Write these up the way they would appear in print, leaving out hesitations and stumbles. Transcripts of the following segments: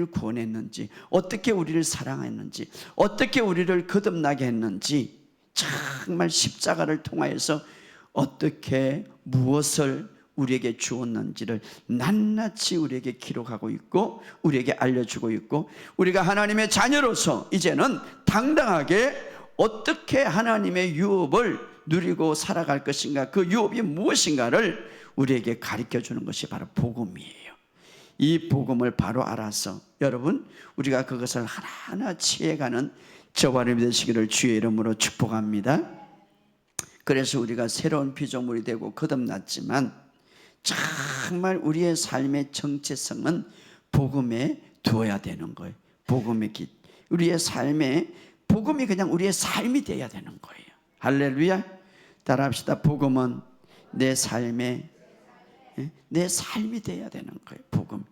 우리를 구원했는지, 어떻게 우리를 사랑했는지, 어떻게 우리를 거듭나게 했는지, 정말 십자가를 통하여서 어떻게 무엇을 우리에게 주었는지를 낱낱이 우리에게 기록하고 있고 우리에게 알려주고 있고, 우리가 하나님의 자녀로서 이제는 당당하게 어떻게 하나님의 유업을 누리고 살아갈 것인가, 그 유업이 무엇인가를 우리에게 가르쳐주는 것이 바로 복음이에요. 이 복음을 바로 알아서 여러분, 우리가 그것을 하나하나 취해가는 저와 여러분이 되시기를 주의 이름으로 축복합니다. 그래서 우리가 새로운 피조물이 되고 거듭났지만 정말 우리의 삶의 정체성은 복음에 두어야 되는 거예요. 복음의 길, 우리의 삶에 복음이 그냥 우리의 삶이 되어야 되는 거예요. 할렐루야. 따라합시다. 복음은 내 삶이 되어야 되는 거예요. 복음.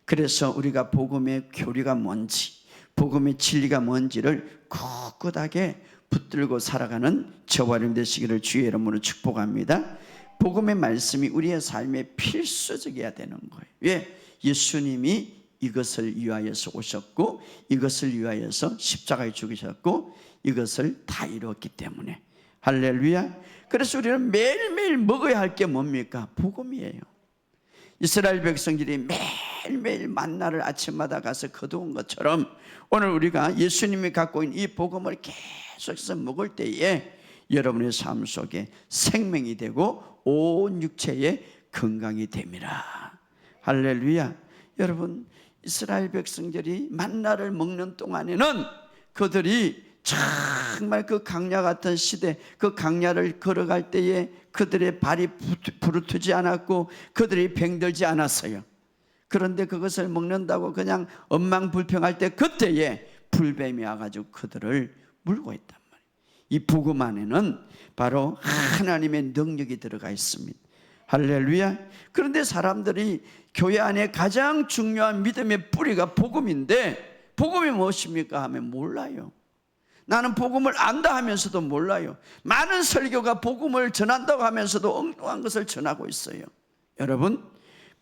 그래서 우리가 복음의 교리가 뭔지, 복음의 진리가 뭔지를 꿋꿋하게 붙들고 살아가는 저와 여러분 되시기를 주의 이름으로 축복합니다. 복음의 말씀이 우리의 삶에 필수적이어야 되는 거예요. 왜? 예수님이 이것을 위하여서 오셨고 이것을 위하여서 십자가에 죽으셨고 이것을 다 이루었기 때문에. 할렐루야. 그래서 우리는 매일매일 먹어야 할 게 뭡니까? 복음이에요. 이스라엘 백성들이 매일매일 만나를 아침마다 가서 거두은 것처럼 오늘 우리가 예수님이 갖고 있는 이 복음을 계속해서 먹을 때에 여러분의 삶 속에 생명이 되고 온 육체의 건강이 됩니다. 할렐루야. 여러분, 이스라엘 백성들이 만나를 먹는 동안에는 그들이 정말 그 강야 같은 시대, 그 강야를 걸어갈 때에 그들의 발이 부르트지 않았고 그들이 병들지 않았어요. 그런데 그것을 먹는다고 그냥 엉망불평할 때 그때에 불뱀이 와가지고 그들을 물고 있단 말이에요. 이 복음 안에는 바로 하나님의 능력이 들어가 있습니다. 할렐루야. 그런데 사람들이 교회 안에 가장 중요한 믿음의 뿌리가 복음인데 복음이 무엇입니까 하면 몰라요. 나는 복음을 안다 하면서도 몰라요. 많은 설교가 복음을 전한다고 하면서도 엉뚱한 것을 전하고 있어요. 여러분,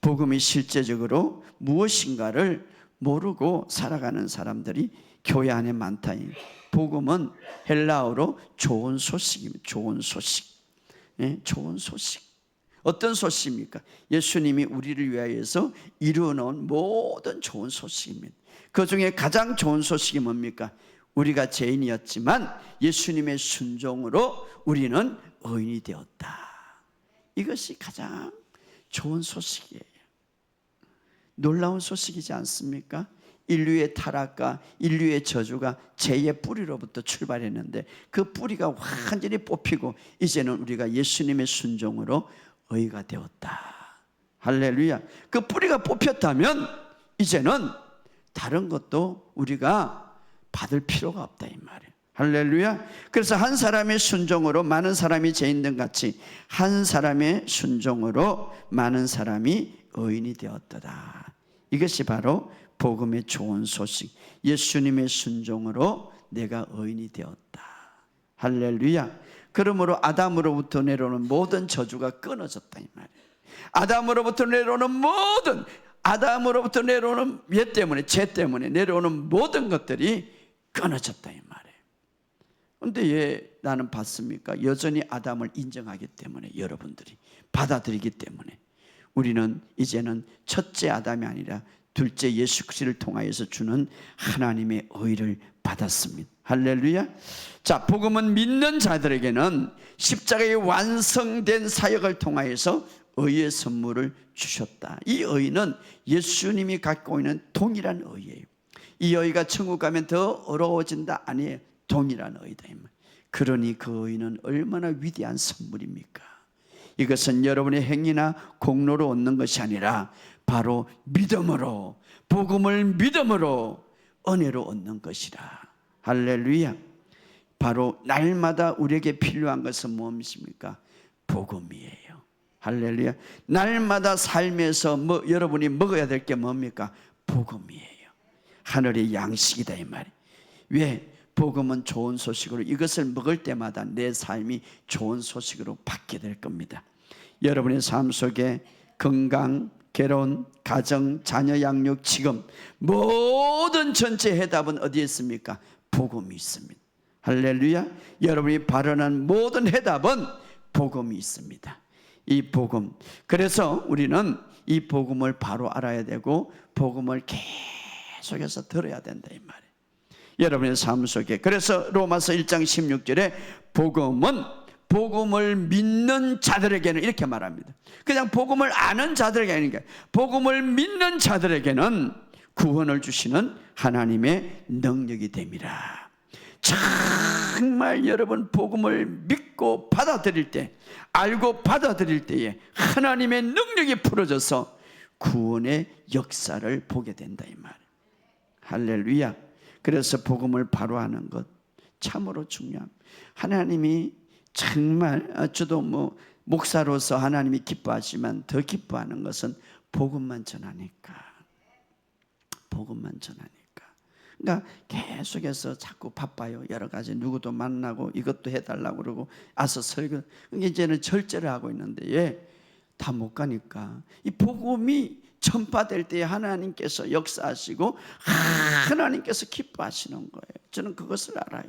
복음이 실제적으로 무엇인가를 모르고 살아가는 사람들이 교회 안에 많다. 복음은 헬라어로 좋은 소식입니다. 좋은 소식. 좋은 소식. 어떤 소식입니까? 예수님이 우리를 위하여서 이루어놓은 모든 좋은 소식입니다. 그 중에 가장 좋은 소식이 뭡니까? 우리가 죄인이었지만 예수님의 순종으로 우리는 의인이 되었다. 이것이 가장 좋은 소식이에요. 놀라운 소식이지 않습니까? 인류의 타락과 인류의 저주가 죄의 뿌리로부터 출발했는데 그 뿌리가 완전히 뽑히고 이제는 우리가 예수님의 순종으로 의가 되었다. 할렐루야. 그 뿌리가 뽑혔다면 이제는 다른 것도 우리가 받을 필요가 없다 이 말이에요. 할렐루야. 그래서 한 사람의 순종으로 많은 사람이 죄인된 같이 한 사람의 순종으로 많은 사람이 의인이 되었다. 이것이 바로 복음의 좋은 소식. 예수님의 순종으로 내가 의인이 되었다. 할렐루야. 그러므로 아담으로부터 내려오는 모든 저주가 끊어졌다 이 말이에요. 아담으로부터 내려오는 죄 때문에 내려오는 모든 것들이 끊어졌다 이 말이에요. 그런데 왜 나는 받습니까? 여전히 아담을 인정하기 때문에, 여러분들이 받아들이기 때문에 우리는 이제는 첫째 아담이 아니라 둘째 예수 그리스도를 통하여서 주는 하나님의 의를 받았습니다. 할렐루야. 자, 복음은 믿는 자들에게는 십자가의 완성된 사역을 통하여서 의의 선물을 주셨다. 이 의는 예수님이 갖고 있는 동일한 의예요. 이 의가 천국 가면 더 어려워진다? 아니에요. 동일한 의다. 그러니 그 의는 얼마나 위대한 선물입니까? 이것은 여러분의 행위나 공로로 얻는 것이 아니라 바로 믿음으로, 복음을 믿음으로 은혜로 얻는 것이라. 할렐루야. 바로 날마다 우리에게 필요한 것은 무엇입니까? 복음이에요. 할렐루야. 날마다 삶에서 여러분이 먹어야 될 게 뭡니까? 복음이에요. 하늘의 양식이다 이 말이에요. 왜? 복음은 좋은 소식으로, 이것을 먹을 때마다 내 삶이 좋은 소식으로 바뀌게 될 겁니다. 여러분의 삶 속에 건강, 결혼, 가정, 자녀 양육, 직업 모든 전체 해답은 어디에 있습니까? 복음이 있습니다. 할렐루야. 여러분이 발언한 모든 해답은 복음이 있습니다. 이 복음. 그래서 우리는 이 복음을 바로 알아야 되고 복음을 계속해서 들어야 된다 이 말이에요. 여러분의 삶 속에. 그래서 로마서 1장 16절에 복음은 복음을 믿는 자들에게는 이렇게 말합니다. 그냥 복음을 아는 자들에게 아니니까 복음을 믿는 자들에게는 구원을 주시는 하나님의 능력이 됨이라. 정말 여러분 복음을 믿고 받아들일 때, 알고 받아들일 때에 하나님의 능력이 풀어져서 구원의 역사를 보게 된다 이 말이에요. 할렐루야. 그래서 복음을 바로 하는 것 참으로 중요합니다. 하나님이 정말 저도 목사로서 하나님이 기뻐하시지만 더 기뻐하는 것은 복음만 전하니까. 복음만 전하니까. 그러니까 계속해서 자꾸 바빠요. 여러 가지 누구도 만나고 이것도 해달라고 그러고 와서 설교. 이제는 절제를 하고 있는데 다 못 가니까 이 복음이 전파될 때에 하나님께서 역사하시고 하나님께서 기뻐하시는 거예요. 저는 그것을 알아요.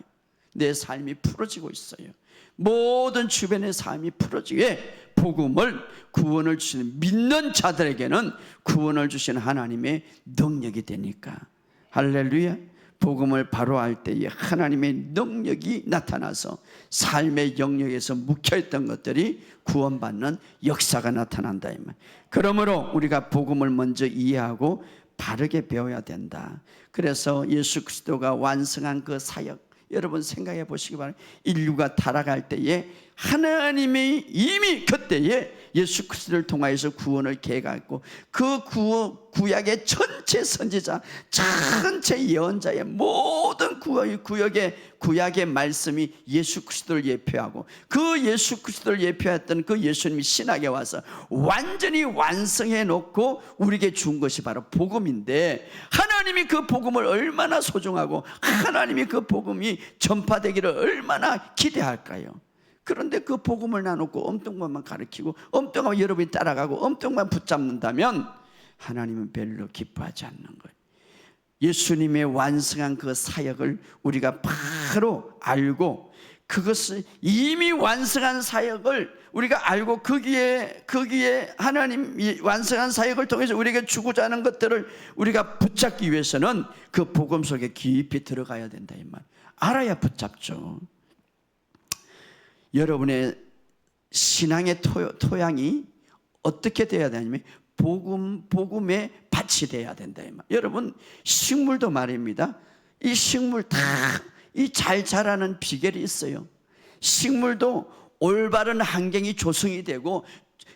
내 삶이 풀어지고 있어요. 모든 주변의 삶이 풀어지게 복음을 구원을 주시는 믿는 자들에게는 구원을 주시는 하나님의 능력이 되니까. 할렐루야. 복음을 바로 할 때에 하나님의 능력이 나타나서 삶의 영역에서 묵혀있던 것들이 구원받는 역사가 나타난다 이 말. 그러므로 우리가 복음을 먼저 이해하고 바르게 배워야 된다. 그래서 예수 그리스도가 완성한 그 사역, 여러분 생각해 보시기 바랍니다. 인류가 타락할 때에 하나님이 이미 그때에 예수 그리스도를 통하여서 구원을 계획했고 그 구약의 전체 선지자, 전체 예언자의 모든 구약의 말씀이 예수 그리스도를 예표하고 그 예수 그리스도를 예표했던 그 예수님이 신학에 와서 완전히 완성해 놓고 우리에게 준 것이 바로 복음인데 하나님이 그 복음을 얼마나 소중하고 하나님이 그 복음이 전파되기를 얼마나 기대할까요? 그런데 그 복음을 나누고 엉뚱만만 가르치고 엉뚱하면 여러분이 따라가고 엉뚱만 붙잡는다면 하나님은 별로 기뻐하지 않는 거예요. 예수님의 완성한 그 사역을 우리가 바로 알고 그것을 이미 완성한 사역을 우리가 알고 거기에 하나님이 완성한 사역을 통해서 우리에게 주고자 하는 것들을 우리가 붙잡기 위해서는 그 복음 속에 깊이 들어가야 된다 이 말. 알아야 붙잡죠. 여러분의 신앙의 토양이 어떻게 돼야 되냐면 복음의 밭이 돼야 된다 이 말. 여러분 식물도 말입니다. 이 식물 다 이 잘 자라는 비결이 있어요. 식물도 올바른 환경이 조성이 되고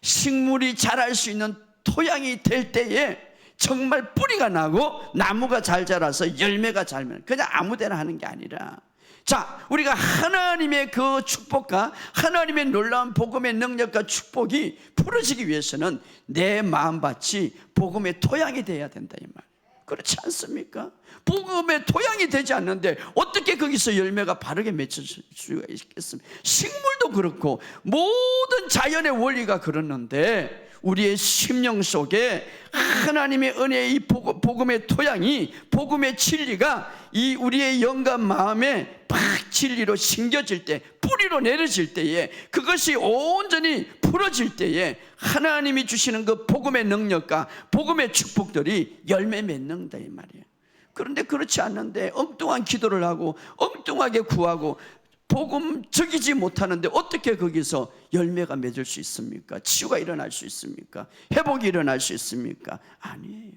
식물이 자랄 수 있는 토양이 될 때에 정말 뿌리가 나고 나무가 잘 자라서 열매가 잘 맺는, 그냥 아무데나 하는 게 아니라, 자, 우리가 하나님의 그 축복과 하나님의 놀라운 복음의 능력과 축복이 풀어지기 위해서는 내 마음밭이 복음의 토양이 돼야 된다 이 말. 그렇지 않습니까? 복음의 토양이 되지 않는데 어떻게 거기서 열매가 바르게 맺힐 수가 있겠습니까? 식물도 그렇고 모든 자연의 원리가 그렇는데 우리의 심령 속에 하나님의 은혜의 이 복음의 토양이, 복음의 진리가 이 우리의 영과 마음에 팍 진리로 심겨질 때, 뿌리로 내려질 때에, 그것이 온전히 풀어질 때에 하나님이 주시는 그 복음의 능력과 복음의 축복들이 열매 맺는다 이 말이에요. 그런데 그렇지 않는데 엉뚱한 기도를 하고 엉뚱하게 구하고 복음적이지 못하는데 어떻게 거기서 열매가 맺을 수 있습니까? 치유가 일어날 수 있습니까? 회복이 일어날 수 있습니까? 아니에요.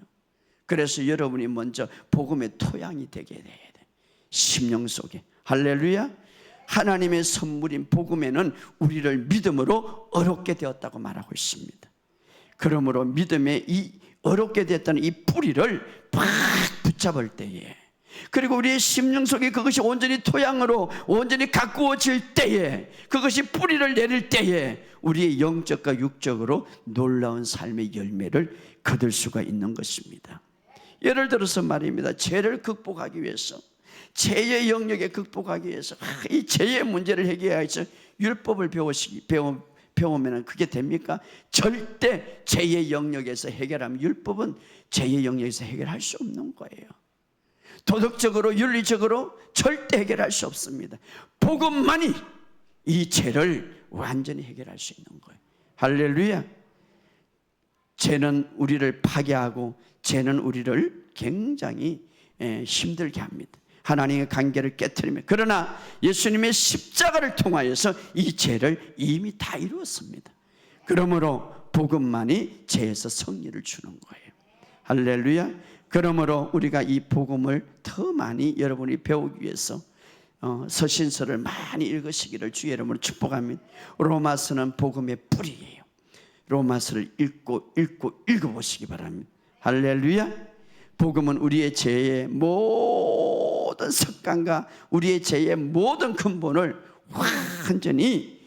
그래서 여러분이 먼저 복음의 토양이 되게 돼야 돼. 심령 속에. 할렐루야. 하나님의 선물인 복음에는 우리를 믿음으로 어렵게 되었다고 말하고 있습니다. 그러므로 믿음의 이 어렵게 됐다는 이 뿌리를 팍 붙잡을 때에, 그리고 우리의 심령 속에 그것이 온전히 토양으로 온전히 가꾸어질 때에, 그것이 뿌리를 내릴 때에 우리의 영적과 육적으로 놀라운 삶의 열매를 거둘 수가 있는 것입니다. 예를 들어서 말입니다. 죄를 극복하기 위해서, 죄의 영역에 극복하기 위해서 이 죄의 문제를 해결하기 위해서 율법을 배우면 그게 됩니까? 절대 죄의 영역에서 해결하면, 율법은 죄의 영역에서 해결할 수 없는 거예요. 도덕적으로 윤리적으로 절대 해결할 수 없습니다. 복음만이 이 죄를 완전히 해결할 수 있는 거예요. 할렐루야. 죄는 우리를 파괴하고 죄는 우리를 굉장히 힘들게 합니다. 하나님의 관계를 깨트리며, 그러나 예수님의 십자가를 통하여서 이 죄를 이미 다 이루었습니다. 그러므로 복음만이 죄에서 승리를 주는 거예요. 할렐루야. 그러므로 우리가 이 복음을 더 많이 여러분이 배우기 위해서 서신서를 많이 읽으시기를 주의 이름으로 축복합니다. 로마서는 복음의 뿌리예요. 로마서를 읽어보시기 바랍니다. 할렐루야. 복음은 우리의 죄의 모든 습관과 우리의 죄의 모든 근본을 완전히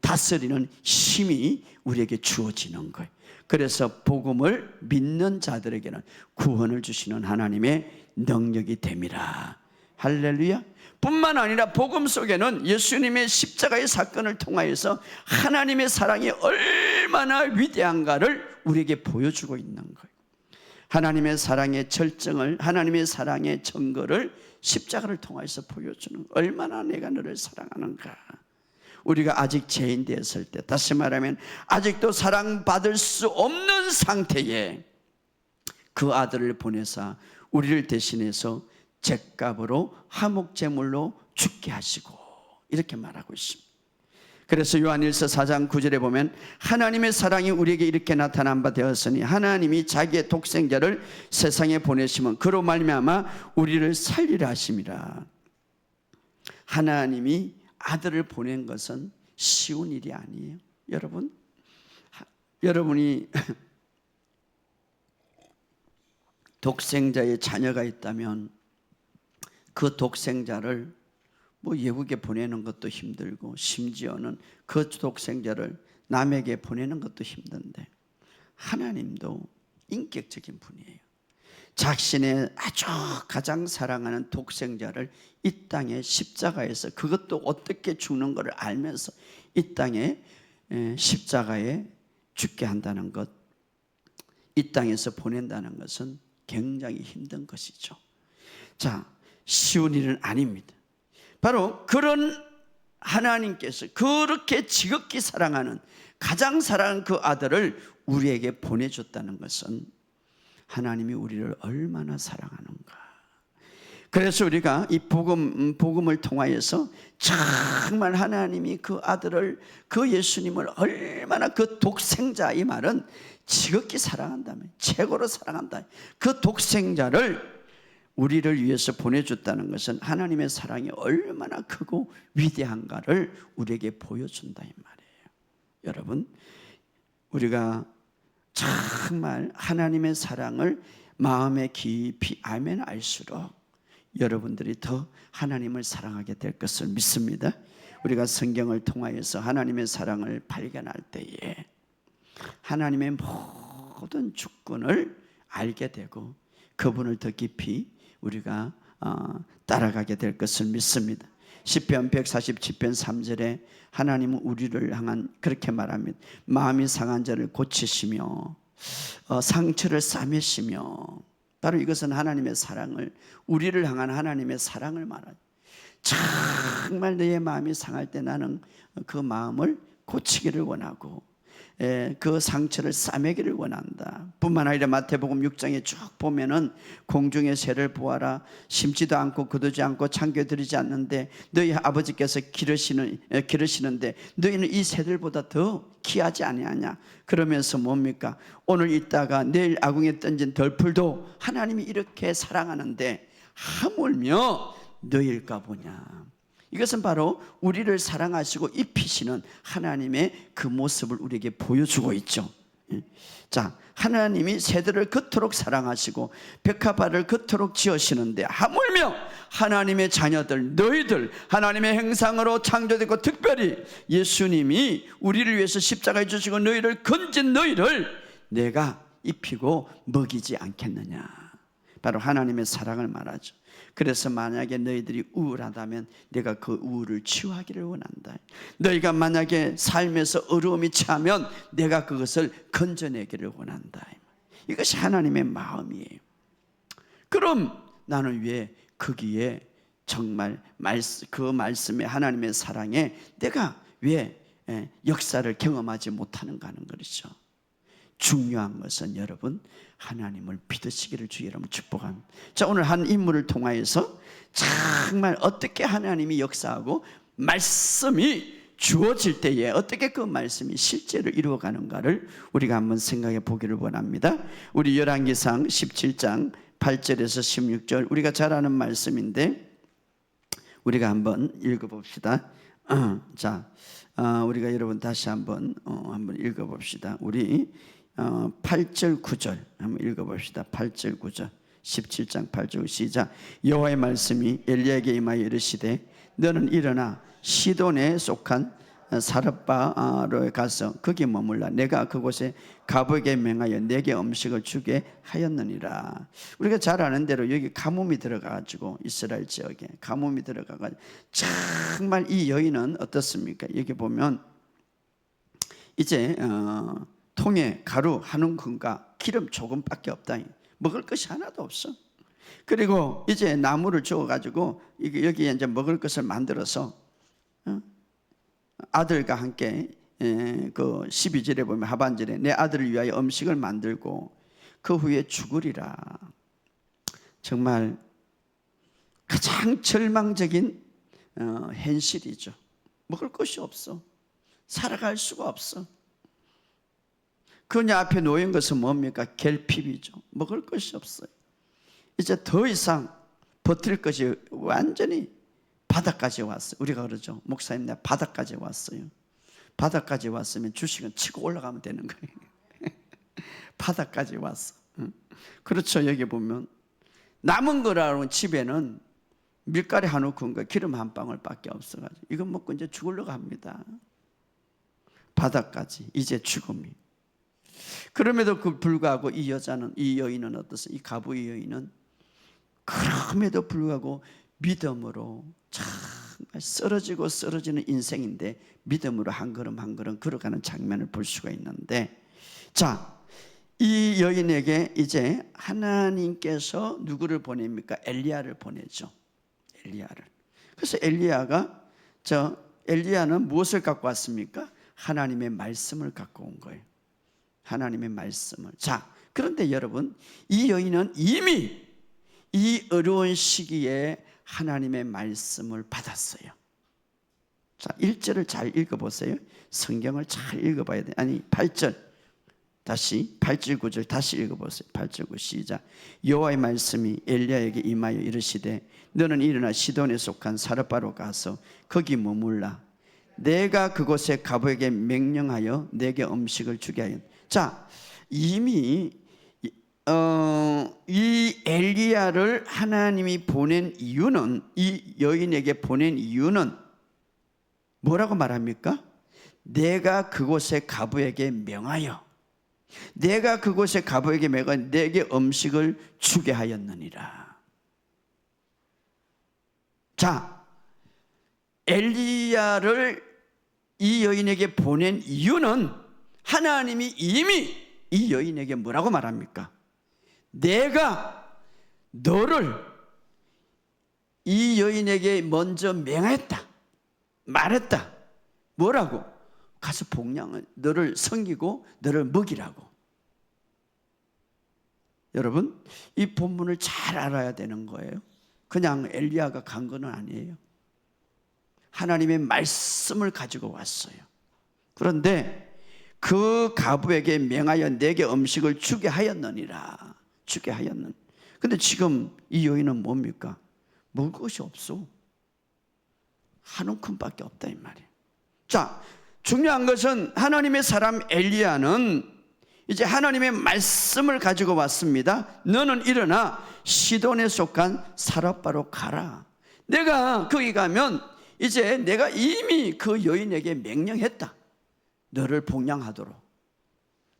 다스리는 힘이 우리에게 주어지는 거예요. 그래서 복음을 믿는 자들에게는 구원을 주시는 하나님의 능력이 됨이라. 할렐루야. 뿐만 아니라 복음 속에는 예수님의 십자가의 사건을 통하여서 하나님의 사랑이 얼마나 위대한가를 우리에게 보여주고 있는 거예요. 하나님의 사랑의 절정을, 하나님의 사랑의 증거를 십자가를 통해서 보여주는, 얼마나 내가 너를 사랑하는가. 우리가 아직 죄인 되었을 때, 다시 말하면 아직도 사랑받을 수 없는 상태에 그 아들을 보내사 우리를 대신해서 죗값으로 화목제물로 죽게 하시고, 이렇게 말하고 있습니다. 그래서 요한일서 4장 9절에 보면 하나님의 사랑이 우리에게 이렇게 나타난 바 되었으니 하나님이 자기의 독생자를 세상에 보내시면 그로 말미암아 우리를 살리라 하심이라. 하나님이 아들을 보낸 것은 쉬운 일이 아니에요. 여러분이 독생자의 자녀가 있다면 그 독생자를 외국에 보내는 것도 힘들고, 심지어는 그 독생자를 남에게 보내는 것도 힘든데, 하나님도 인격적인 분이에요. 자신의 아주 가장 사랑하는 독생자를 이 땅에 십자가에서, 그것도 어떻게 죽는 것을 알면서 이 땅에 십자가에 죽게 한다는 것, 이 땅에서 보낸다는 것은 굉장히 힘든 것이죠. 자, 쉬운 일은 아닙니다. 바로 그런 하나님께서 그렇게 지극히 사랑하는, 가장 사랑하는 그 아들을 우리에게 보내줬다는 것은 하나님이 우리를 얼마나 사랑하는가. 그래서 우리가 이 복음을 통하여서 정말 하나님이 그 아들을, 그 예수님을 얼마나, 그 독생자, 이 말은 지극히 사랑한다면, 최고로 사랑한다, 그 독생자를 우리를 위해서 보내줬다는 것은 하나님의 사랑이 얼마나 크고 위대한가를 우리에게 보여준다, 이 말이에요. 여러분, 우리가 정말 하나님의 사랑을 마음에 깊이 알면 알수록 여러분들이 더 하나님을 사랑하게 될 것을 믿습니다. 우리가 성경을 통하여서 하나님의 사랑을 발견할 때에 하나님의 모든 주권을 알게 되고 그분을 더 깊이 우리가 따라가게 될 것을 믿습니다. 시편 147편 3절에 하나님은 우리를 향한 그렇게 말합니다. 마음이 상한 자를 고치시며 상처를 싸매시며, 바로 이것은 하나님의 사랑을, 우리를 향한 하나님의 사랑을 말하죠. 정말 너의 마음이 상할 때 나는 그 마음을 고치기를 원하고 그 상처를 싸매기를 원한다. 뿐만 아니라 마태복음 6장에 쭉 보면은 공중의 새를 보아라, 심지도 않고 거두지 않고 창겨드리지 않는데 너희 아버지께서 기르시는데 너희는 이 새들보다 더 귀하지 아니하냐. 그러면서 뭡니까? 오늘 있다가 내일 아궁이에 던진 덜풀도 하나님이 이렇게 사랑하는데 하물며 너희일까 보냐. 이것은 바로 우리를 사랑하시고 입히시는 하나님의 그 모습을 우리에게 보여주고 있죠. 자, 하나님이 새들을 그토록 사랑하시고 백합화를 그토록 지으시는데 하물며 하나님의 자녀들, 너희들, 하나님의 형상으로 창조되고 특별히 예수님이 우리를 위해서 십자가에 주시고 너희를 건진 너희를 내가 입히고 먹이지 않겠느냐. 바로 하나님의 사랑을 말하죠. 그래서 만약에 너희들이 우울하다면 내가 그 우울을 치유하기를 원한다. 너희가 만약에 삶에서 어려움이 차면 내가 그것을 건져내기를 원한다. 이것이 하나님의 마음이에요. 그럼 나는 왜 거기에 정말 그 말씀에 하나님의 사랑에 내가 왜 역사를 경험하지 못하는가 하는 것이죠. 중요한 것은 여러분 하나님을 믿으시기를 주의 이름으로 축복합니다. 자, 오늘 한 인물을 통하여서 정말 어떻게 하나님이 역사하고 말씀이 주어질 때에 어떻게 그 말씀이 실제로 이루어가는가를 우리가 한번 생각해 보기를 원합니다. 우리 열왕기상 17장 8절에서 16절 우리가 잘 아는 말씀인데 우리가 한번 읽어봅시다. 자, 우리가 여러분 다시 한번 읽어봅시다. 우리 8절 9절 한번 읽어봅시다. 8절 9절 17장 8절 시작. 여호와의 말씀이 엘리야에게 임하여 이르시되 너는 일어나 시돈에 속한 사르바로에 가서 거기 머물라. 내가 그곳에 가보에게 명하여 내게 음식을 주게 하였느니라. 우리가 잘 아는 대로 여기 가뭄이 들어가가지고 이스라엘 지역에 가뭄이 들어가가지고 정말 이 여인은 어떻습니까? 여기 보면 이제 통에 가루 한 움큼과 기름 조금밖에 없다. 먹을 것이 하나도 없어. 그리고 이제 나무를 주워가지고 여기에 이제 먹을 것을 만들어서 아들과 함께 그 12절에 보면 하반절에 내 아들을 위하여 음식을 만들고 그 후에 죽으리라. 정말 가장 절망적인 현실이죠. 먹을 것이 없어. 살아갈 수가 없어. 그녀 앞에 놓인 것은 뭡니까? 결핍이죠. 먹을 것이 없어요. 이제 더 이상 버틸 것이 완전히 바닥까지 왔어요. 우리가 그러죠. 목사님 내가 바닥까지 왔어요. 바닥까지 왔으면 주식은 치고 올라가면 되는 거예요. 바닥까지 왔어. 그렇죠. 여기 보면 남은 거라는 집에는 밀가루 한 움큼과 기름 한 방울밖에 없어가지고 이건 먹고 이제 죽으려고 합니다. 바닥까지 이제 죽음이. 그럼에도 불구하고 이 여인은 어떠세요? 이 가부의 여인은 그럼에도 불구하고 믿음으로 정말 쓰러지고 쓰러지는 인생인데 믿음으로 한 걸음 한 걸음 걸어가는 장면을 볼 수가 있는데, 자, 이 여인에게 이제 하나님께서 누구를 보냅니까? 엘리야를 보내죠. 엘리야를. 그래서 엘리야는 무엇을 갖고 왔습니까? 하나님의 말씀을 갖고 온 거예요. 하나님의 말씀을. 자, 그런데 여러분, 이 여인은 이미 이 어려운 시기에 하나님의 말씀을 받았어요. 자, 1절을 잘 읽어보세요. 성경을 잘 읽어봐야 돼요. 아니, 8절 다시 8절 9절 다시 읽어보세요. 8절 9 시작. 여호와의 말씀이 엘리야에게 임하여 이르시되 너는 일어나 시돈에 속한 사르바로 가서 거기 머물라. 내가 그곳에 가부에게 명령하여 내게 음식을 주게 하였. 자, 이미 이 엘리야를 하나님이 보낸 이유는, 이 여인에게 보낸 이유는 뭐라고 말합니까? 내가 그곳에 가부에게 명하여, 내가 그곳에 가부에게 명하여 내게 음식을 주게 하였느니라. 자, 엘리야를 이 여인에게 보낸 이유는 하나님이 이미 이 여인에게 뭐라고 말합니까? 내가 너를 이 여인에게 먼저 명했다, 말했다. 뭐라고? 가서 복양을, 너를 섬기고 너를 먹이라고. 여러분, 이 본문을 잘 알아야 되는 거예요. 그냥 엘리야가 간 건 아니에요. 하나님의 말씀을 가지고 왔어요. 그런데 그 가부에게 명하여 내게 음식을 주게 하였느니라. 주게 하였는. 근데 지금 이 여인은 뭡니까? 먹을 것이 없어. 한 움큼밖에 없다 이 말이에요. 자, 중요한 것은 하나님의 사람 엘리야는 이제 하나님의 말씀을 가지고 왔습니다. 너는 일어나 시돈에 속한 사르바로 가라. 내가 거기 가면 이제 내가 이미 그 여인에게 명령했다. 너를 복양하도록.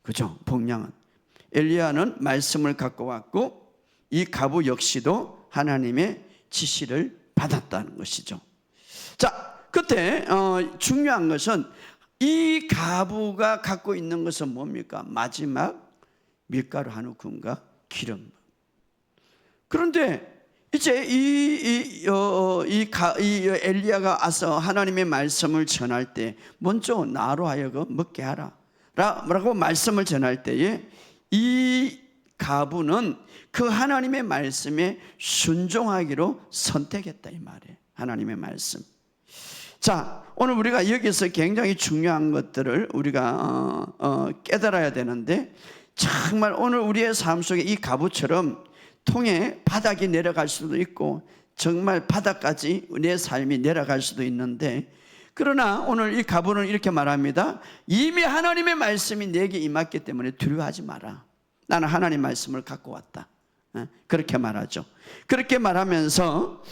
그죠? 복양은. 엘리야는 말씀을 갖고 왔고 이 과부 역시도 하나님의 지시를 받았다는 것이죠. 자, 그때 중요한 것은 이 과부가 갖고 있는 것은 뭡니까? 마지막 밀가루 한 움큼과 기름. 그런데 이제 이 엘리야가 와서 하나님의 말씀을 전할 때 먼저 나로 하여금 먹게 하라 라고 말씀을 전할 때에 이 과부는 그 하나님의 말씀에 순종하기로 선택했다 이 말이에요. 하나님의 말씀. 자, 오늘 우리가 여기서 굉장히 중요한 것들을 우리가 깨달아야 되는데, 정말 오늘 우리의 삶 속에 이 과부처럼 통에 바닥이 내려갈 수도 있고 정말 바닥까지 내 삶이 내려갈 수도 있는데, 그러나 오늘 이 과부는 이렇게 말합니다. 이미 하나님의 말씀이 내게 임했기 때문에 두려워하지 마라. 나는 하나님 말씀을 갖고 왔다. 그렇게 말하죠. 그렇게 말하면서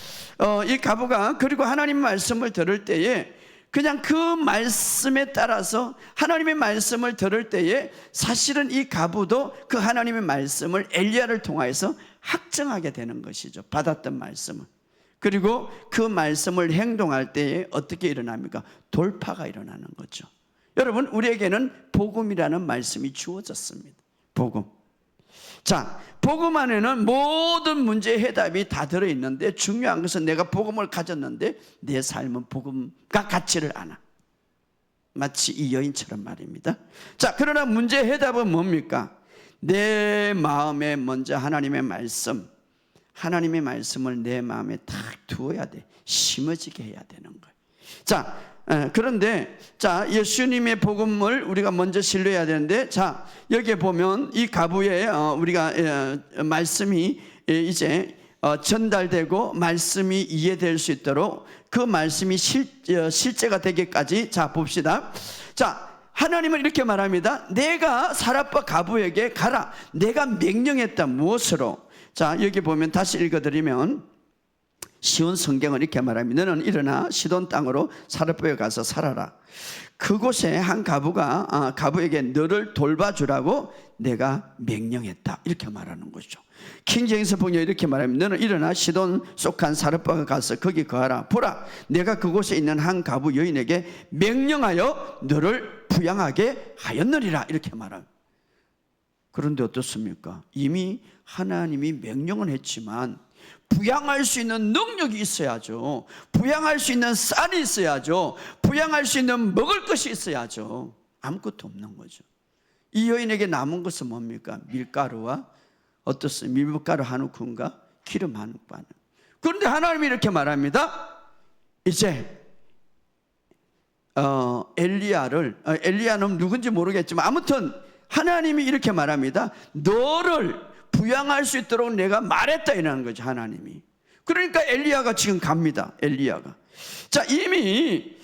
이 과부가 그리고 하나님 말씀을 들을 때에 그냥 그 말씀에 따라서 하나님의 말씀을 들을 때에 사실은 이 과부도 그 하나님의 말씀을 엘리야를 통하여서 확증하게 되는 것이죠. 받았던 말씀을. 그리고 그 말씀을 행동할 때에 어떻게 일어납니까? 돌파가 일어나는 거죠. 여러분, 우리에게는 복음이라는 말씀이 주어졌습니다. 복음. 자, 복음 안에는 모든 문제의 해답이 다 들어있는데, 중요한 것은 내가 복음을 가졌는데 내 삶은 복음과 같지를 않아. 마치 이 여인처럼 말입니다. 자, 그러나 문제의 해답은 뭡니까? 내 마음에 먼저 하나님의 말씀을 내 마음에 딱 두어야 돼. 심어지게 해야 되는 거예요. 자, 그런데 자, 예수님의 복음을 우리가 먼저 신뢰해야 되는데, 자, 여기에 보면 이 과부의 우리가 말씀이 이제 전달되고 말씀이 이해될 수 있도록 그 말씀이 실제가 되기까지, 자, 봅시다. 자, 하나님은 이렇게 말합니다. 내가 사렙과 과부에게 가라. 내가 명령했다. 무엇으로? 자, 여기 보면 다시 읽어드리면 시온 성경은 이렇게 말합니다. 너는 일어나 시돈 땅으로 사렙보에 가서 살아라. 그곳에 한 과부가 과부에게 너를 돌봐주라고 내가 명령했다. 이렇게 말하는 거죠. 킹제임스 번역이 이렇게 말합니다. 너는 일어나 시돈 속한 사렙보에 가서 거기 거하라. 보라, 내가 그곳에 있는 한 과부 여인에게 명령하여 너를 부양하게 하였느니라. 이렇게 말합니다. 그런데 어떻습니까? 이미 하나님이 명령은 했지만 부양할 수 있는 능력이 있어야죠. 부양할 수 있는 쌀이 있어야죠. 부양할 수 있는 먹을 것이 있어야죠. 아무것도 없는 거죠. 이 여인에게 남은 것은 뭡니까? 밀가루와 어떻습니까? 밀가루 한 움큼과 기름 한 움큼. 그런데 하나님이 이렇게 말합니다. 이제 엘리야는 누군지 모르겠지만 아무튼 하나님이 이렇게 말합니다. 너를 부양할 수 있도록 내가 말했다 이라는 거죠. 하나님이. 그러니까 엘리야가 지금 갑니다. 엘리야가. 자, 이미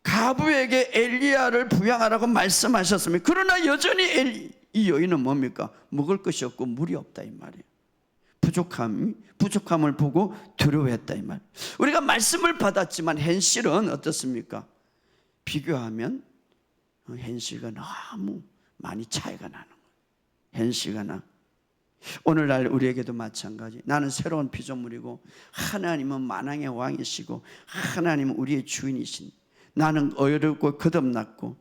과부에게 엘리야를 부양하라고 말씀하셨습니다. 그러나 여전히 이 여인은 뭡니까? 먹을 것이 없고 물이 없다 이 말이에요. 부족함을 보고 두려워했다 이 말. 우리가 말씀을 받았지만 현실은 어떻습니까? 비교하면 현실과 너무 많이 차이가 나는 거예요. 현실과 나. 오늘날 우리에게도 마찬가지. 나는 새로운 피조물이고 하나님은 만왕의 왕이시고 하나님은 우리의 주인이신, 나는 어렵고 거듭났고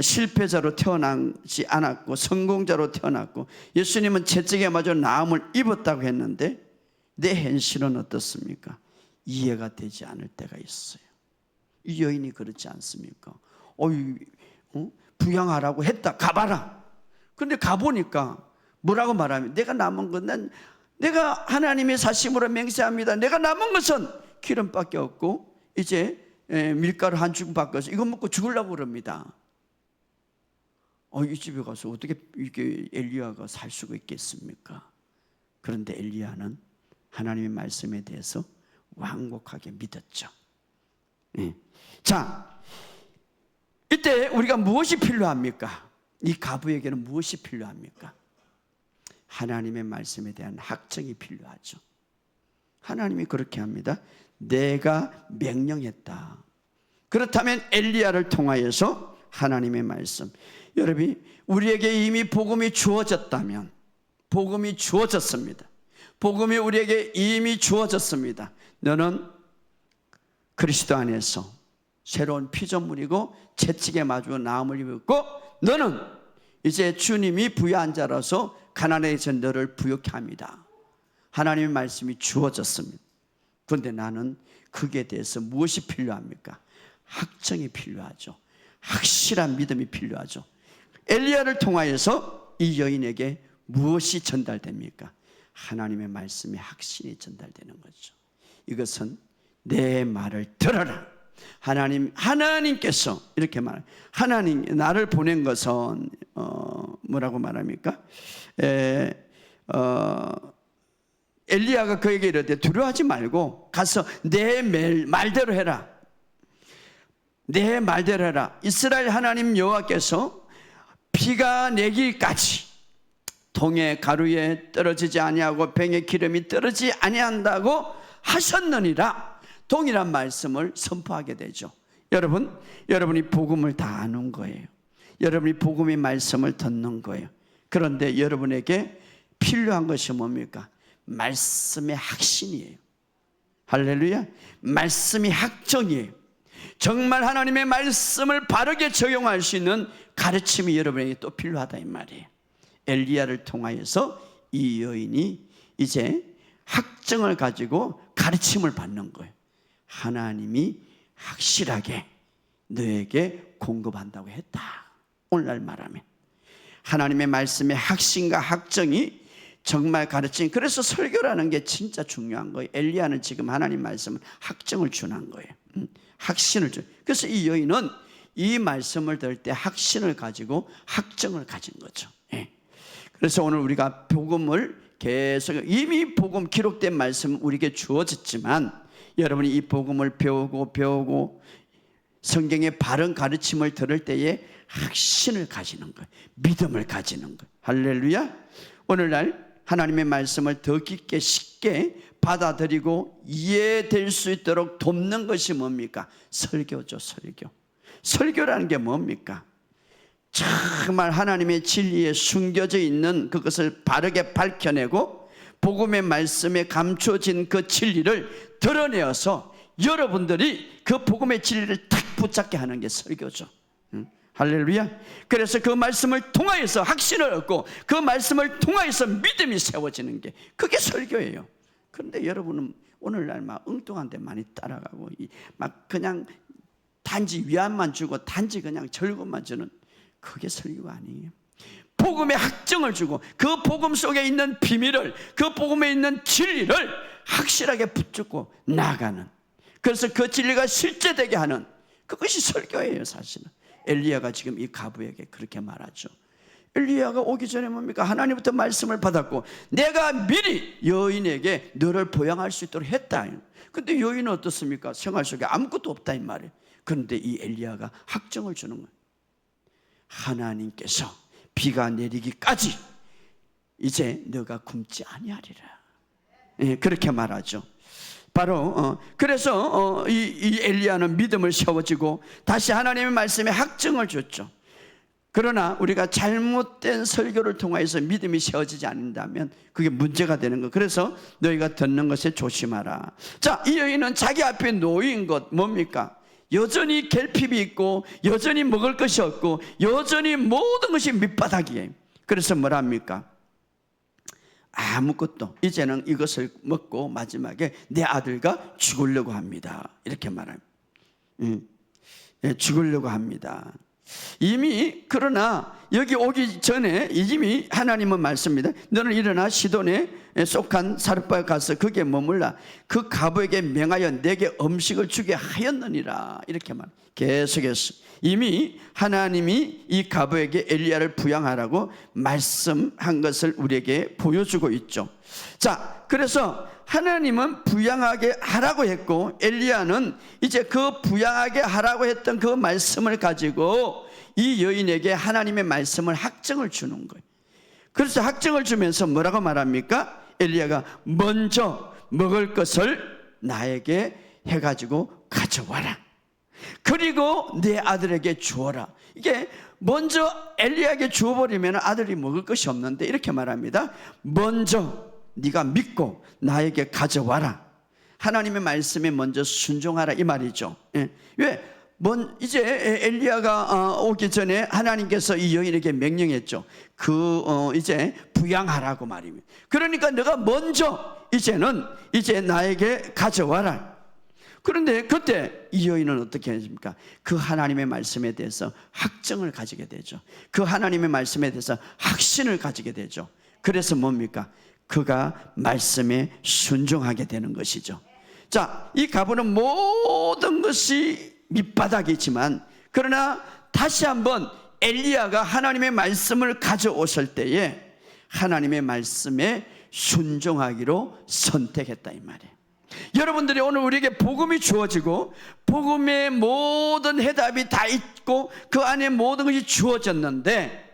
실패자로 태어나지 않았고 성공자로 태어났고 예수님은 채찍에 맞아 나음을 입었다고 했는데 내 현실은 어떻습니까? 이해가 되지 않을 때가 있어요. 이 여인이 그렇지 않습니까? 부양하라고 했다. 가봐라. 그런데 가보니까 뭐라고 말하면 내가 남은 건 내가 하나님의 사심으로 맹세합니다. 내가 남은 것은 기름밖에 없고 이제 밀가루 한 줌 바꿔서 이거 먹고 죽으려고 그럽니다. 이 집에 가서 어떻게 이게 엘리야가 살 수가 있겠습니까? 그런데 엘리야는 하나님의 말씀에 대해서 완곡하게 믿었죠. 자, 이때 우리가 무엇이 필요합니까? 이 과부에게는 무엇이 필요합니까? 하나님의 말씀에 대한 확증이 필요하죠. 하나님이 그렇게 합니다. 내가 명령했다. 그렇다면 엘리야를 통하여서 하나님의 말씀, 여러분이 우리에게 이미 복음이 주어졌다면, 복음이 주어졌습니다. 복음이 우리에게 이미 주어졌습니다. 너는 그리스도 안에서 새로운 피조물이고 채찍에 마주 나음을 입었고 너는 이제 주님이 부여한 자라서 가난해져 너를 부욕케 합니다. 하나님의 말씀이 주어졌습니다. 그런데 나는 그게 대해서 무엇이 필요합니까? 확정이 필요하죠. 확실한 믿음이 필요하죠. 엘리야를 통하여서 이 여인에게 무엇이 전달됩니까? 하나님의 말씀의 확신이 전달되는 거죠. 이것은 내 말을 들어라. 하나님께서 이렇게 말해요. 하나님 나를 보낸 것은 뭐라고 말합니까? 엘리야가 그에게 이르되 두려워하지 말고 가서 내 말대로 해라. 내 말대로 해라. 이스라엘 하나님 여호와께서 비가 내기까지 동에 가루에 떨어지지 아니하고 병에 기름이 떨어지지 아니한다고 하셨느니라. 동일한 말씀을 선포하게 되죠. 여러분이 복음을 다 아는 거예요. 여러분이 복음의 말씀을 듣는 거예요. 그런데 여러분에게 필요한 것이 뭡니까? 말씀의 확신이에요. 할렐루야. 말씀이 확정이에요. 정말 하나님의 말씀을 바르게 적용할 수 있는 가르침이 여러분에게 또 필요하다 이 말이에요. 엘리야를 통하여서 이 여인이 이제 확정을 가지고 가르침을 받는 거예요. 하나님이 확실하게 너에게 공급한다고 했다. 오늘날 말하면 하나님의 말씀의 확신과 확정이 정말 가르침. 그래서 설교라는 게 진짜 중요한 거예요. 엘리야는 지금 하나님 말씀은 확정을 주는 거예요. 확신을 주. 그래서 이 여인은 이 말씀을 들을 때 확신을 가지고 확정을 가진 거죠. 그래서 오늘 우리가 복음을 계속 이미 복음 기록된 말씀 우리에게 주어졌지만 여러분이 이 복음을 배우고 성경의 바른 가르침을 들을 때에 확신을 가지는 거예요. 믿음을 가지는 거예요. 할렐루야. 오늘날 하나님의 말씀을 더 깊게 쉽게 받아들이고 이해될 수 있도록 돕는 것이 뭡니까? 설교죠. 설교라는 게 뭡니까? 정말 하나님의 진리에 숨겨져 있는 그것을 바르게 밝혀내고 복음의 말씀에 감춰진 그 진리를 드러내어서 여러분들이 그 복음의 진리를 탁 붙잡게 하는 게 설교죠. 할렐루야. 그래서 그 말씀을 통하여서 확신을 얻고 그 말씀을 통하여서 믿음이 세워지는 게 그게 설교예요. 그런데 여러분은 오늘날 막 엉뚱한 데 많이 따라가고 막 그냥 단지 위안만 주고 단지 그냥 즐거움만 주는 그게 설교가 아니에요. 복음의 확정을 주고 그 복음 속에 있는 비밀을 그 복음에 있는 진리를 확실하게 붙잡고 나가는, 그래서 그 진리가 실제되게 하는 그것이 설교예요. 사실은 엘리야가 지금 이 과부에게 그렇게 말하죠. 엘리야가 오기 전에 뭡니까? 하나님부터 말씀을 받았고 내가 미리 여인에게 너를 보양할 수 있도록 했다. 근데 여인은 어떻습니까? 생활 속에 아무것도 없다 이 말이에요. 그런데 이 엘리야가 확정을 주는 거예요. 하나님께서 비가 내리기까지 이제 너가 굶지 아니하리라. 그렇게 말하죠. 바로 그래서 이 엘리야는 믿음을 세워지고 다시 하나님의 말씀에 확증을 줬죠. 그러나 우리가 잘못된 설교를 통해서 믿음이 세워지지 않는다면 그게 문제가 되는 거. 그래서 너희가 듣는 것에 조심하라. 자, 이 여인은 자기 앞에 놓인 것 뭡니까? 여전히 결핍이 있고 여전히 먹을 것이 없고 여전히 모든 것이 밑바닥이에요. 그래서 뭐랍니까? 아무것도, 이제는 이것을 먹고 마지막에 내 아들과 죽으려고 합니다. 이렇게 말합니다. 죽으려고 합니다. 이미, 그러나 여기 오기 전에 이미 하나님은 말씀입니다. 너는 일어나 시돈에 속한 사르바에 가서 거기에 머물라. 그 과부에게 명하여 내게 음식을 주게 하였느니라. 이렇게 말. 계속해서 이미 하나님이 이 과부에게 엘리야를 부양하라고 말씀한 것을 우리에게 보여주고 있죠. 자, 그래서 하나님은 부양하게 하라고 했고 엘리야는 이제 그 부양하게 하라고 했던 그 말씀을 가지고 이 여인에게 하나님의 말씀을 확증을 주는 거예요. 그래서 확증을 주면서 뭐라고 말합니까? 엘리야가 먼저 먹을 것을 나에게 해가지고 가져와라. 그리고 내 아들에게 주어라. 이게 먼저 엘리야에게 주어버리면 아들이 먹을 것이 없는데 이렇게 말합니다. 먼저 네가 믿고 나에게 가져와라. 하나님의 말씀에 먼저 순종하라 이 말이죠. 왜? 이제 엘리야가 오기 전에 하나님께서 이 여인에게 명령했죠. 이제 부양하라고 말입니다. 그러니까 너가 먼저 이제 나에게 가져와라. 그런데 그때 이 여인은 어떻게 했습니까? 그 하나님의 말씀에 대해서 확증을 가지게 되죠. 그 하나님의 말씀에 대해서 확신을 가지게 되죠. 그래서 뭡니까? 그가 말씀에 순종하게 되는 것이죠. 자, 이 가부는 모든 것이 밑바닥이지만, 그러나 다시 한번 엘리야가 하나님의 말씀을 가져오실 때에 하나님의 말씀에 순종하기로 선택했다 이 말이에요. 여러분들이 오늘 우리에게 복음이 주어지고 복음의 모든 해답이 다 있고 그 안에 모든 것이 주어졌는데,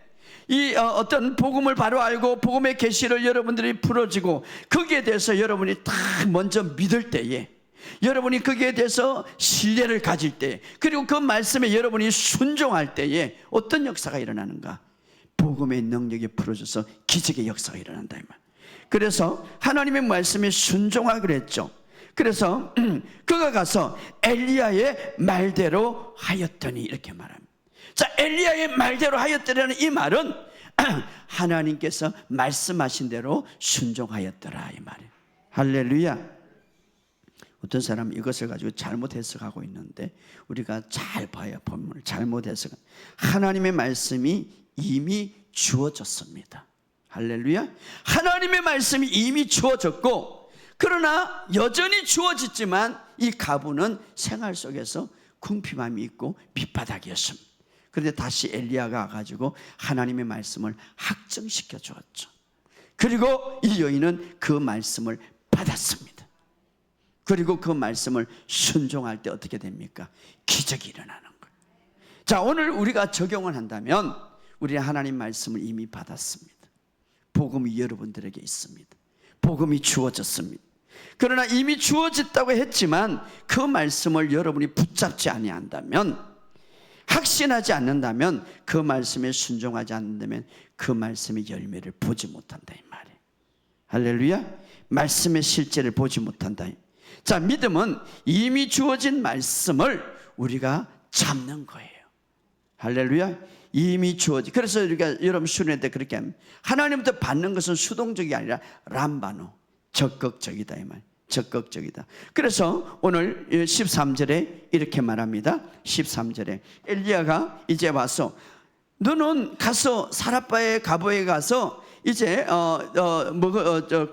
이 어떤 복음을 바로 알고 복음의 계시를 여러분들이 풀어지고 거기에 대해서 여러분이 다 먼저 믿을 때에, 여러분이 거기에 대해서 신뢰를 가질 때, 그리고 그 말씀에 여러분이 순종할 때에 어떤 역사가 일어나는가? 복음의 능력이 풀어져서 기적의 역사가 일어난다 이 말. 그래서 하나님의 말씀에 순종하기로 했죠. 그래서 그가 가서 엘리야의 말대로 하였더니 이렇게 말합니다. 자, 엘리야의 말대로 하였더라는 이 말은 하나님께서 말씀하신 대로 순종하였더라 이 말이에요. 할렐루야. 어떤 사람은 이것을 가지고 잘못 해석하고 있는데, 우리가 잘 봐야 본문을 잘못 해석. 하나님의 말씀이 이미 주어졌습니다. 할렐루야. 하나님의 말씀이 이미 주어졌고, 그러나 여전히 주어졌지만 이 가부는 생활 속에서 궁핍함이 있고 밑바닥이었습니다. 그런데 다시 엘리야가 가지고 하나님의 말씀을 확증시켜 주었죠. 그리고 이 여인은 그 말씀을 받았습니다. 그리고 그 말씀을 순종할 때 어떻게 됩니까? 기적이 일어나는 거예요. 자, 오늘 우리가 적용을 한다면 우리는 하나님 말씀을 이미 받았습니다. 복음이 여러분들에게 있습니다. 복음이 주어졌습니다. 그러나 이미 주어졌다고 했지만 그 말씀을 여러분이 붙잡지 아니한다면, 확신하지 않는다면, 그 말씀에 순종하지 않는다면 그 말씀의 열매를 보지 못한다 이 말이에요. 할렐루야. 말씀의 실제를 보지 못한다. 자, 믿음은 이미 주어진 말씀을 우리가 잡는 거예요. 할렐루야. 이미 주어진. 그래서 우리가 여러분 수련회 때 그렇게 합니다. 하나님부터 받는 것은 수동적이 아니라 람바노, 적극적이다 이 말. 적극적이다. 그래서 오늘 13절에 이렇게 말합니다. 13절에 엘리야가 이제 와서 너는 가서 사라바의 가부에 가서 이제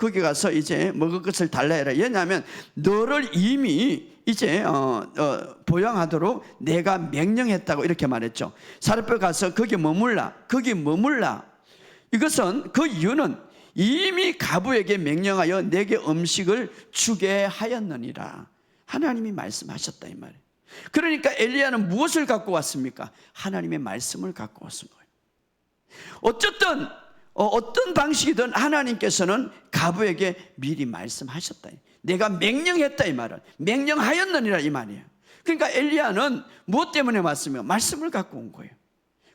거기 가서 이제 먹을 것을 달라 해라. 왜냐하면 너를 이미 이제 보양하도록 내가 명령했다고 이렇게 말했죠. 사르밧 가서 거기 머물라. 거기 머물라. 이것은 그 이유는 이미 가부에게 명령하여 내게 음식을 주게 하였느니라. 하나님이 말씀하셨다 이 말이에요. 그러니까 엘리야는 무엇을 갖고 왔습니까? 하나님의 말씀을 갖고 왔은 거예요. 어쨌든 어떤 방식이든 하나님께서는 가부에게 미리 말씀하셨다. 내가 명령했다 이 말은, 명령하였느니라 이 말이에요. 그러니까 엘리야는 무엇 때문에 왔으며 말씀을 갖고 온 거예요.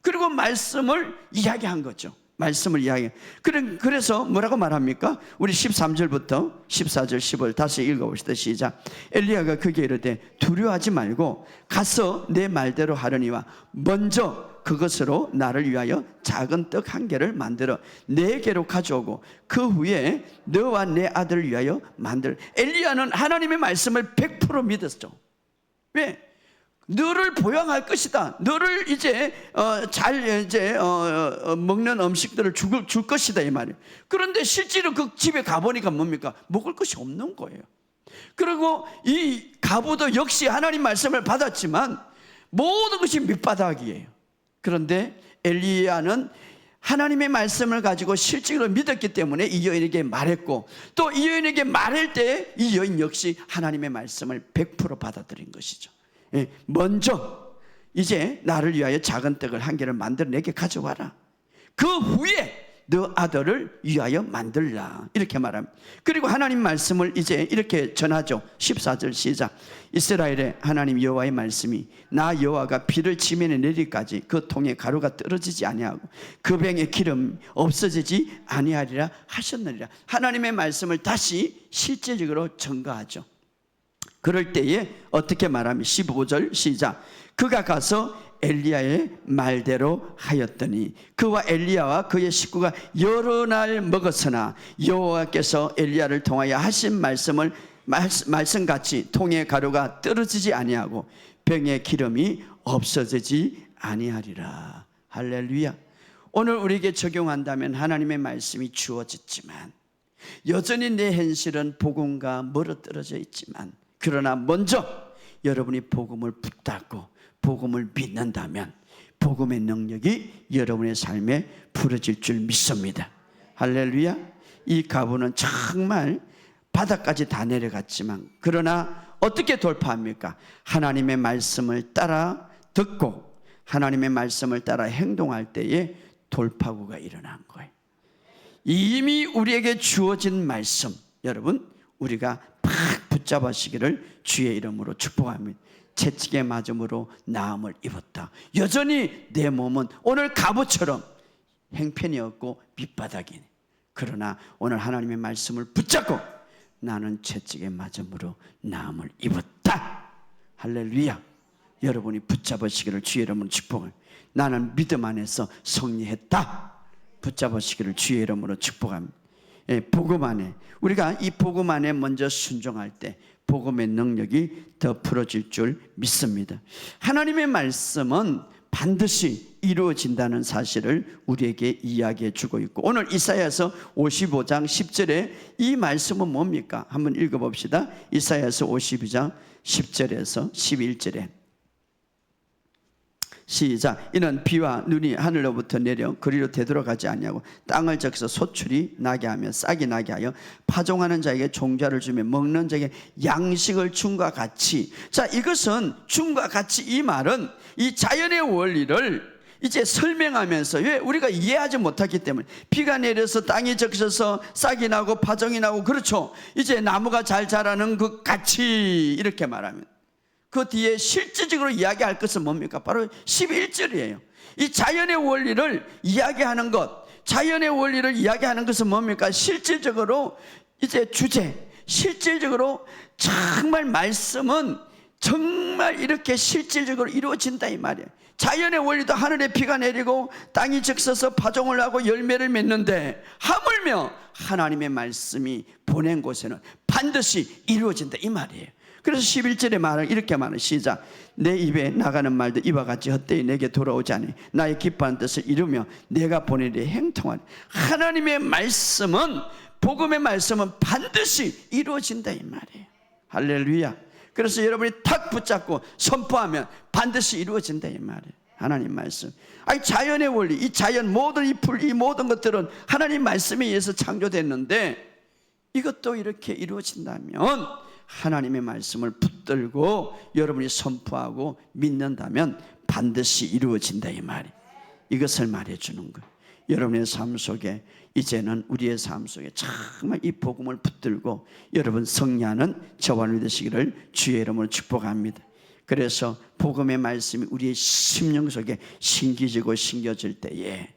그리고 말씀을 이야기한 거죠. 말씀을 이야기해. 그래서 뭐라고 말합니까? 우리 13절부터 14절 15절 다시 읽어봅시다. 시작. 엘리야가 그에게 이르되 두려워하지 말고 가서 내 말대로 하려니와 먼저 그것으로 나를 위하여 작은 떡 한 개를 만들어 내게로 가져오고 그 후에 너와 내 아들을 위하여 만들. 엘리야는 하나님의 말씀을 100% 믿었죠. 왜? 너를 보양할 것이다. 너를 이제 잘 이제 먹는 음식들을 줄 것이다 이 말이에요. 그런데 실제로 그 집에 가보니까 뭡니까? 먹을 것이 없는 거예요. 그리고 이 가부도 역시 하나님 말씀을 받았지만 모든 것이 밑바닥이에요. 그런데 엘리야는 하나님의 말씀을 가지고 실제로 믿었기 때문에 이 여인에게 말했고, 또 이 여인에게 말할 때 이 여인 역시 하나님의 말씀을 100% 받아들인 것이죠. 먼저 이제 나를 위하여 작은 떡을 한 개를 만들어 내게 가져와라. 그 후에 너 아들을 위하여 만들라 이렇게 말합니다. 그리고 하나님 말씀을 이제 이렇게 전하죠. 14절 시작. 이스라엘의 하나님 여호와의 말씀이 나 여호와가 비를 지면에 내리기까지 그 통에 가루가 떨어지지 아니하고 그 병에 기름 없어지지 아니하리라 하셨느니라. 하나님의 말씀을 다시 실제적으로 전가하죠. 그럴 때에 어떻게 말하면 15절 시작. 그가 가서 엘리야의 말대로 하였더니 그와 엘리야와 그의 식구가 여러 날 먹었으나 여호와께서 엘리야를 통하여 하신 말씀같이 통에 가루가 떨어지지 아니하고 병에 기름이 없어지지 아니하리라. 할렐루야. 오늘 우리에게 적용한다면 하나님의 말씀이 주어졌지만 여전히 내 현실은 복음과 멀어떨어져 있지만 그러나 먼저 여러분이 복음을 붙잡고 복음을 믿는다면 복음의 능력이 여러분의 삶에 부러질 줄 믿습니다. 할렐루야. 이 가부는 정말 바닥까지 다 내려갔지만 그러나 어떻게 돌파합니까? 하나님의 말씀을 따라 듣고 하나님의 말씀을 따라 행동할 때에 돌파구가 일어난 거예요. 이미 우리에게 주어진 말씀 여러분 우리가 팍 붙잡으시기를 주의 이름으로 축복합니다. 채찍에 맞음으로 나음을 입었다. 여전히 내 몸은 오늘 갑옷처럼 행편이었고 밑바닥이네. 그러나 오늘 하나님의 말씀을 붙잡고 나는 채찍에 맞음으로 나음을 입었다. 할렐루야. 여러분이 붙잡으시기를 주의 이름으로 축복을. 나는 믿음 안에서 승리했다. 붙잡으시기를 주의 이름으로 축복합니다. 복음 안에 우리가 이 복음 안에 먼저 순종할 때 복음의 능력이 더 풀어질 줄 믿습니다. 하나님의 말씀은 반드시 이루어진다는 사실을 우리에게 이야기해 주고 있고 오늘 이사야서 55장 10절에 이 말씀은 뭡니까? 한번 읽어봅시다. 이사야서 52장 10절에서 11절에 시작. 이는 비와 눈이 하늘로부터 내려 그리로 되돌아가지 아니하고 땅을 적셔서 소출이 나게 하며 싹이 나게 하여 파종하는 자에게 종자를 주며 먹는 자에게 양식을 줌과 같이. 자, 이것은 줌과 같이 이 말은 이 자연의 원리를 이제 설명하면서 왜 우리가 이해하지 못하기 때문에 비가 내려서 땅이 적셔서 싹이 나고 파종이 나고 그렇죠. 이제 나무가 잘 자라는 것 같이 이렇게 말합니다. 그 뒤에 실질적으로 이야기할 것은 뭡니까? 바로 11절이에요. 이 자연의 원리를 이야기하는 것, 자연의 원리를 이야기하는 것은 뭡니까? 실질적으로 이제 주제, 실질적으로 정말 말씀은 정말 이렇게 실질적으로 이루어진다 이 말이에요. 자연의 원리도 하늘에 비가 내리고 땅이 적셔서 파종을 하고 열매를 맺는데 하물며 하나님의 말씀이 보낸 곳에는 반드시 이루어진다 이 말이에요. 그래서 11절의 말을 이렇게 말해요. 시작. 내 입에 나가는 말도 이와 같이 헛되이 내게 돌아오지 않으니 나의 기뻐하는 뜻을 이루며 내가 보내리 행통하니. 하나님의 말씀은 복음의 말씀은 반드시 이루어진다 이 말이에요. 할렐루야. 그래서 여러분이 탁 붙잡고 선포하면 반드시 이루어진다 이 말이에요. 하나님 말씀. 아니 자연의 원리, 이 자연 모든 이 풀, 이 모든 것들은 하나님 말씀에 의해서 창조됐는데 이것도 이렇게 이루어진다면 하나님의 말씀을 붙들고 여러분이 선포하고 믿는다면 반드시 이루어진다 이 말이. 이것을 말해주는 거예요. 여러분의 삶 속에 이제는 우리의 삶 속에 정말 이 복음을 붙들고 여러분 승리하는 저와 여러분이 되시기를 주의 이름으로 축복합니다. 그래서 복음의 말씀이 우리의 심령 속에 심기지고 심겨질 때에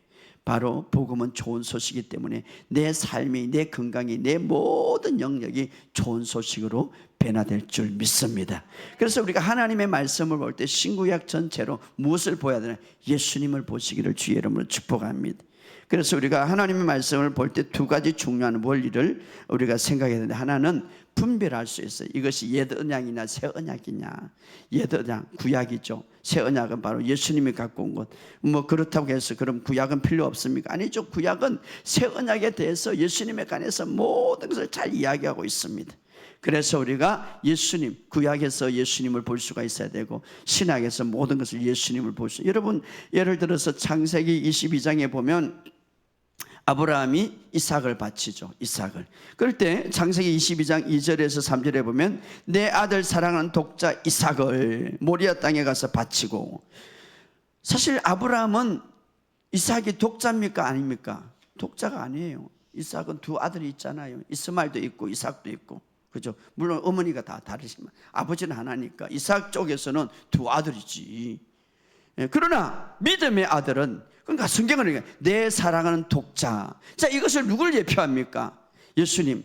바로 복음은 좋은 소식이기 때문에 내 삶이, 내 건강이, 내 모든 영역이 좋은 소식으로 변화될 줄 믿습니다. 그래서 우리가 하나님의 말씀을 볼 때 신구약 전체로 무엇을 보아야 되나? 예수님을 보시기를 주의 이름으로 축복합니다. 그래서 우리가 하나님의 말씀을 볼 때 두 가지 중요한 원리를 우리가 생각해야 되는데 하나는 분별할 수 있어요. 이것이 옛 언약이냐 새 언약이냐. 옛 언약 구약이죠. 새 언약은 바로 예수님이 갖고 온 것. 뭐 그렇다고 해서 그럼 구약은 필요 없습니까? 아니죠. 구약은 새 언약에 대해서 예수님에 관해서 모든 것을 잘 이야기하고 있습니다. 그래서 우리가 예수님, 구약에서 예수님을 볼 수가 있어야 되고 신약에서 모든 것을 예수님을 볼 수. 여러분 예를 들어서 창세기 22장에 보면 아브라함이 이삭을 바치죠. 이삭을. 그럴 때 창세기 22장 2절에서 3절에 보면 내 아들 사랑하는 독자 이삭을 모리아 땅에 가서 바치고. 사실 아브라함은 이삭이 독자입니까? 아닙니까? 독자가 아니에요. 이삭은 두 아들이 있잖아요. 이스마엘도 있고 이삭도 있고, 그죠? 물론 어머니가 다 다르지만 아버지는 하나니까 이삭 쪽에서는 두 아들이지. 그러나 믿음의 아들은, 그러니까 성경은 내 사랑하는 독자. 자, 이것을 누구를 예표합니까? 예수님.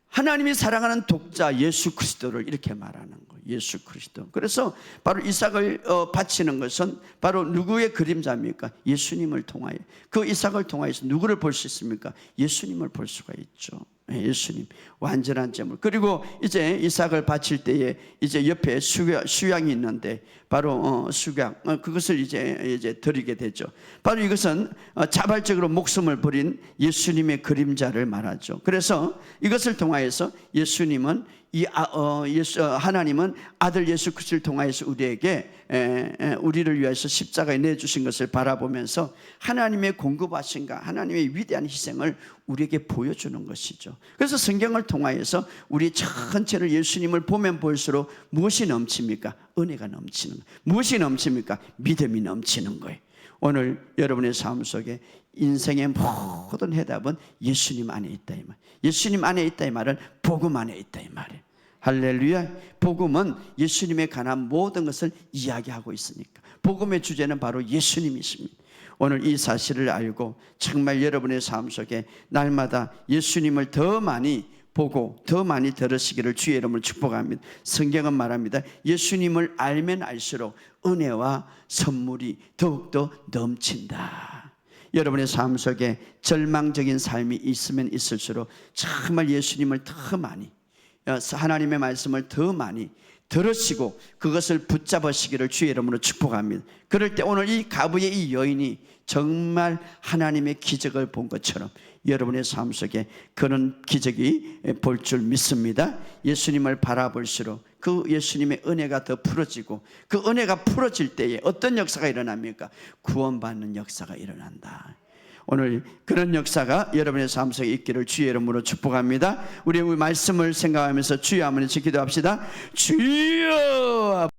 하나님이 사랑하는 독자 예수 그리스도를 이렇게 말하는 거예요. 예수 그리스도. 그래서 바로 이삭을 바치는 것은 바로 누구의 그림자입니까? 예수님을 통하여. 그 이삭을 통하여서 누구를 볼 수 있습니까? 예수님을 볼 수가 있죠. 예수님, 완전한 제물. 그리고 이제 이삭을 바칠 때에 이제 옆에 수양이 있는데 바로 수양, 그것을 이제 드리게 되죠. 바로 이것은 자발적으로 목숨을 버린 예수님의 그림자를 말하죠. 그래서 이것을 통하여서 예수님은 하나님은 아들 예수 그리스도를 통하여서 우리를 위해서 십자가에 내주신 것을 바라보면서 하나님의 공급하신가, 하나님의 위대한 희생을 우리에게 보여주는 것이죠. 그래서 성경을 통하여서 우리 전체를 예수님을 보면 볼수록 무엇이 넘칩니까? 은혜가 넘치는 거예요. 무엇이 넘칩니까? 믿음이 넘치는 거예요. 오늘 여러분의 삶 속에 인생의 모든 해답은 예수님 안에 있다 이 말. 예수님 안에 있다 이 말은 복음 안에 있다 이 말이에요. 할렐루야. 복음은 예수님에 관한 모든 것을 이야기하고 있으니까. 복음의 주제는 바로 예수님이십니다. 오늘 이 사실을 알고 정말 여러분의 삶 속에 날마다 예수님을 더 많이 보고 더 많이 들으시기를 주의 이름으로 축복합니다. 성경은 말합니다. 예수님을 알면 알수록 은혜와 선물이 더욱더 넘친다. 여러분의 삶 속에 절망적인 삶이 있으면 있을수록 정말 예수님을 더 많이, 하나님의 말씀을 더 많이 들으시고 그것을 붙잡으시기를 주의 이름으로 축복합니다. 그럴 때 오늘 이 가부의 이 여인이 정말 하나님의 기적을 본 것처럼 여러분의 삶 속에 그런 기적이 볼 줄 믿습니다. 예수님을 바라볼수록 그 예수님의 은혜가 더 풀어지고 그 은혜가 풀어질 때에 어떤 역사가 일어납니까? 구원받는 역사가 일어난다. 오늘 그런 역사가 여러분의 삶 속에 있기를 주의 이름으로 축복합니다. 우리 말씀을 생각하면서 주여 한번 기도합시다. 주여.